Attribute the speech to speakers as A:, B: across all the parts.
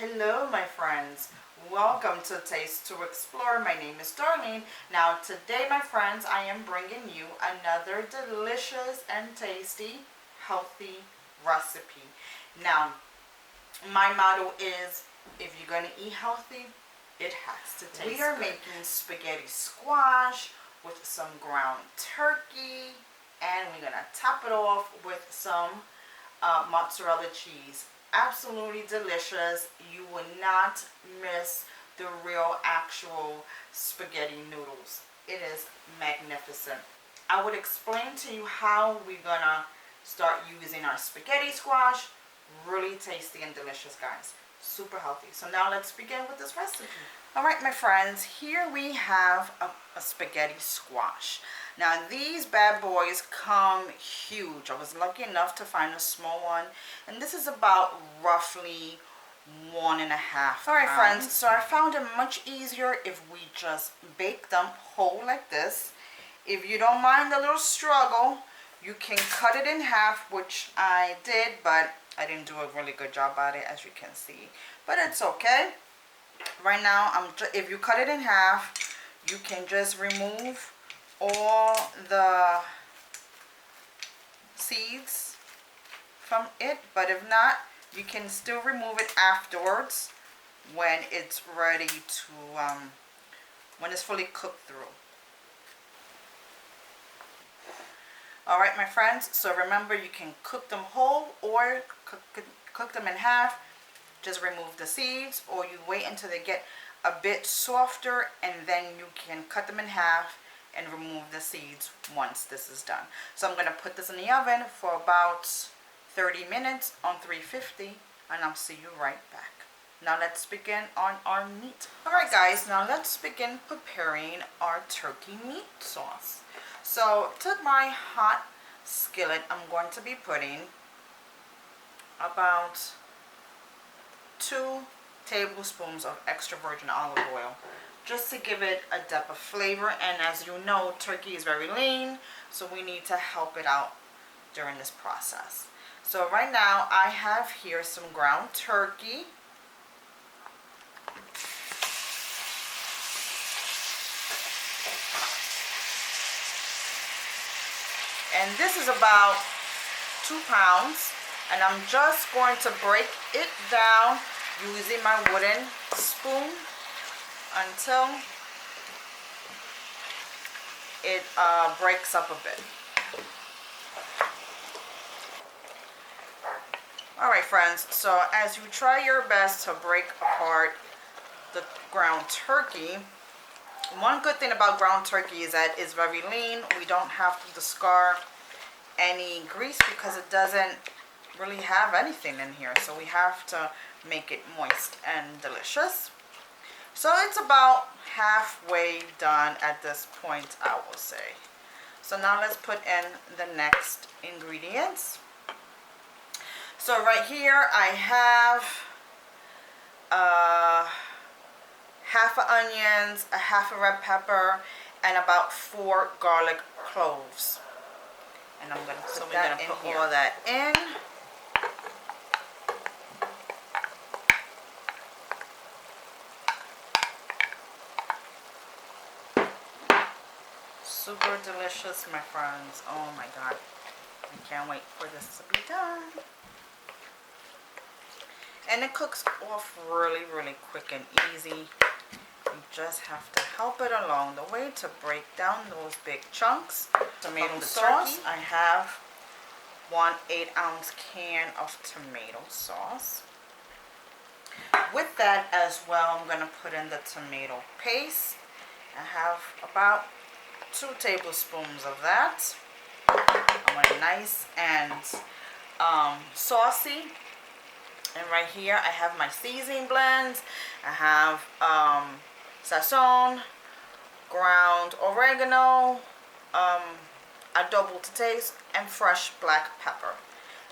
A: Hello my friends, welcome to Taste to Explore. My name is Darlene. Now today my friends, I am bringing you another delicious and tasty healthy recipe. Now my motto is, if you're going to eat healthy, it has to taste good. We are making spaghetti squash with some ground turkey, and we're going to top it off with some mozzarella cheese. Absolutely delicious. You will not miss the real actual spaghetti noodles. It is magnificent. I would explain to you how we're gonna start using our spaghetti squash. Really tasty and delicious, guys. Super healthy. So now let's begin with this recipe. Alright my friends, here we have a spaghetti squash. Now these bad boys come huge. I was lucky enough to find a small one, and this is about roughly 1.5 pounds. Alright friends, so I found it much easier if we just bake them whole like this. If you don't mind the little struggle, you can cut it in half, which I did, but I didn't do a really good job at it, as you can see. But it's okay. Right now, if you cut it in half, you can just remove all the seeds from it. But if not, you can still remove it afterwards when it's ready to, when it's fully cooked through. Alright my friends, so remember you can cook them whole or cook them in half. Just remove the seeds, or you wait until they get a bit softer and then you can cut them in half and remove the seeds once this is done. So I'm going to put this in the oven for about 30 minutes on 350, and I'll see you right back. Now let's begin on our meat. Alright guys, now let's begin preparing our turkey meat sauce. So to my hot skillet, I'm going to be putting about 2 tablespoons of extra virgin olive oil, just to give it a depth of flavor. And as you know, turkey is very lean, so we need to help it out during this process. So right now I have here some ground turkey. And this is about 2 pounds, and I'm just going to break it down using my wooden spoon until it breaks up a bit. Alright friends, so as you try your best to break apart the ground turkey, one good thing about ground turkey is that it's very lean. We don't have to discard any grease because it doesn't really have anything in here. So we have to make it moist and delicious. So it's about halfway done at this point, I will say. So now let's put in the next ingredients. So right here I have half an onions, a half a red pepper, and about 4 garlic cloves. And I'm going to put all that in. Super delicious, my friends. Oh my god. I can't wait for this to be done. And it cooks off really, really quick and easy. You just have to help it along the way to break down those big chunks. Tomato sauce. I have 1 8-ounce can of tomato sauce. With that as well, I'm going to put in the tomato paste. I have about 2 tablespoons of that. I want it nice and saucy. And right here I have my seasoning blends. I have Sazon, ground oregano, Adobo to taste, and fresh black pepper.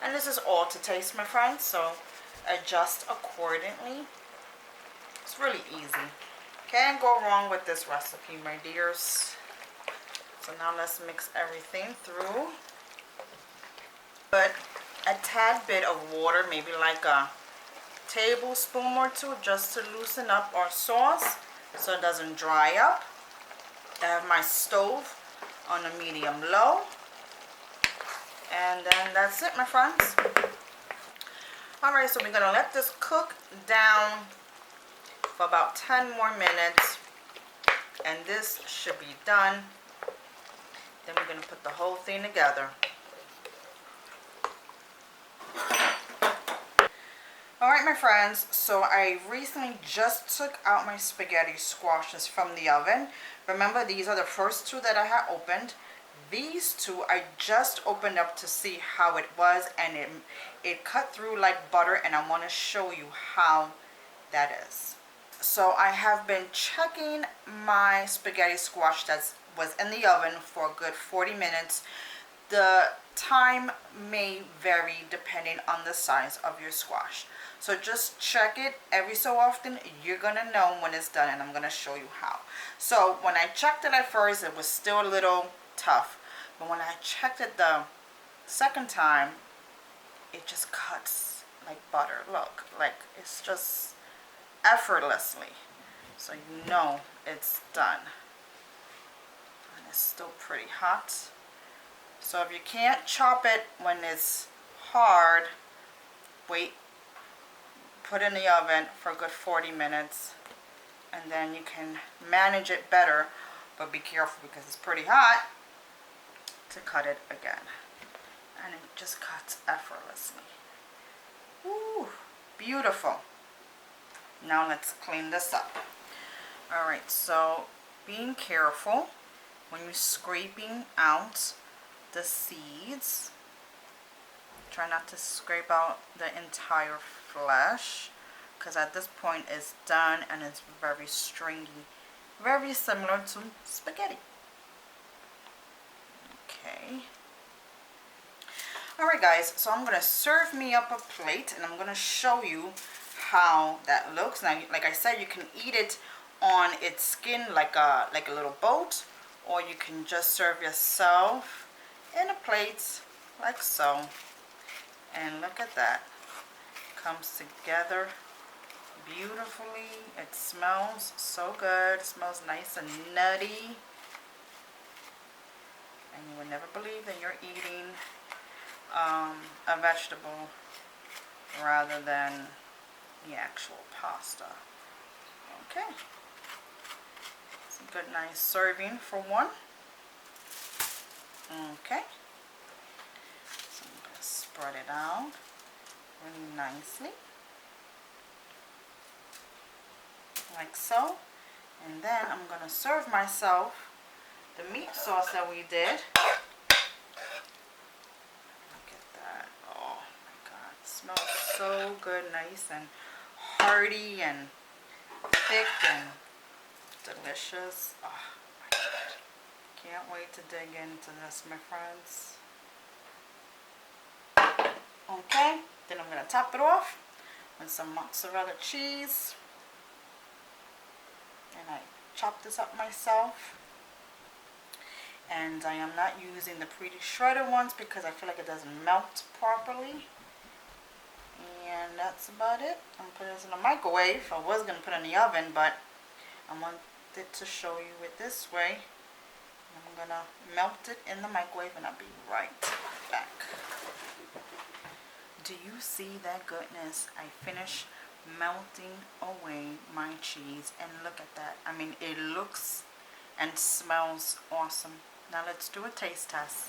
A: And this is all to taste, my friends, so adjust accordingly. It's really easy. Can't go wrong with this recipe, my dears. So now let's mix everything through. Put a tad bit of water, maybe like a tablespoon or two just to loosen up our sauce so it doesn't dry up. I have my stove on a medium low, and then that's it, my friends. Alright, so we're gonna let this cook down for about 10 more minutes, and this should be done. Then we're gonna put the whole thing together. Alright, my friends, so I recently just took out my spaghetti squashes from the oven. Remember, these are the first two that I had opened. These two I just opened up to see how it was, and it cut through like butter, and I want to show you how that is. So I have been checking my spaghetti squash that was in the oven for a good 40 minutes. The time may vary depending on the size of your squash. So just check it every so often. You're going to know when it's done, and I'm going to show you how. So when I checked it at first, it was still a little tough. But when I checked it the second time, it just cuts like butter. Look, like it's just effortlessly. So you know it's done. And it's still pretty hot. So if you can't chop it when it's hard, wait, put it in the oven for a good 40 minutes, and then you can manage it better, but be careful because it's pretty hot to cut it again. And it just cuts effortlessly. Ooh, beautiful. Now let's clean this up. Alright, so being careful when you're scraping out the seeds. Try not to scrape out the entire flesh, because at this point it's done and it's very stringy, very similar to spaghetti. Okay. Alright guys, so I'm going to serve me up a plate, and I'm going to show you how that looks. Now, like I said, you can eat it on its skin like a little boat, or you can just serve yourself in a plate like so. And look at that. Comes together beautifully. It smells so good. It smells nice and nutty. And you would never believe that you're eating a vegetable rather than the actual pasta. Okay. It's a good nice serving for one. Okay. So I'm going to spread it out really nicely. Like so. And then I'm going to serve myself the meat sauce that we did. Look at that. Oh my God. It smells so good. Nice and hearty and thick and delicious. Oh my God. Can't wait to dig into this, my friends. Okay. Then I'm going to top it off with some mozzarella cheese. And I chopped this up myself. And I am not using the pre-shredded ones because I feel like it doesn't melt properly. And that's about it. I'm putting this in the microwave. I was going to put it in the oven, but I wanted to show you it this way. I'm going to melt it in the microwave, and I'll be right back. Do you see that goodness? I finished melting away my cheese, and look at that. I mean, it looks and smells awesome. Now let's do a taste test.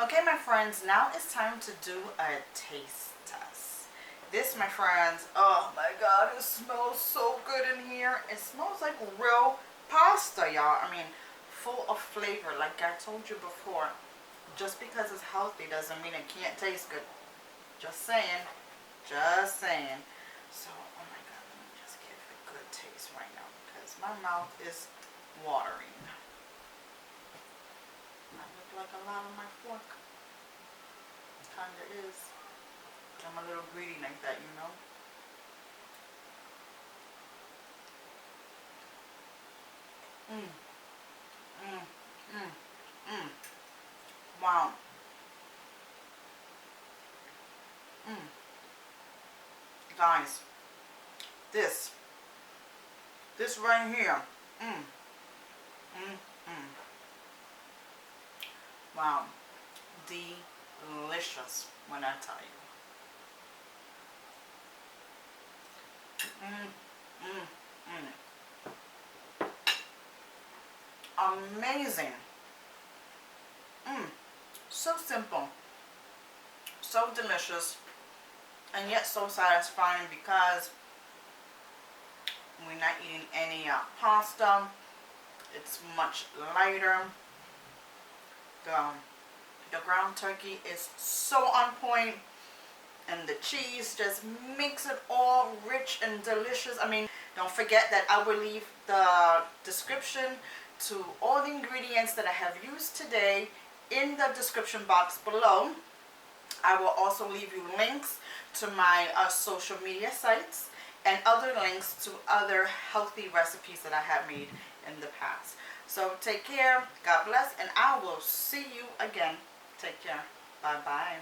A: Okay, my friends, now it's time to do a taste test. This, my friends, oh my God, it smells so good in here. It smells like real pasta, y'all. I mean, full of flavor, like I told you before. Just because it's healthy doesn't mean it can't taste good. Just saying. Just saying. So, oh my God, let me just give it a good taste right now because my mouth is watering. Might look like a lot on my fork. It kinda is. I'm a little greedy like that, you know. Wow. Guys, this right here. Wow. Delicious when I tell you. Amazing. So simple. So delicious. And yet so satisfying because we're not eating any pasta. It's much lighter. The ground turkey is so on point, and the cheese just makes it all rich and delicious. I mean, don't forget that I will leave the description to all the ingredients that I have used today in the description box below. I will also leave you links to my social media sites and other links to other healthy recipes that I have made in the past. So take care, God bless, and I will see you again. Take care. Bye-bye.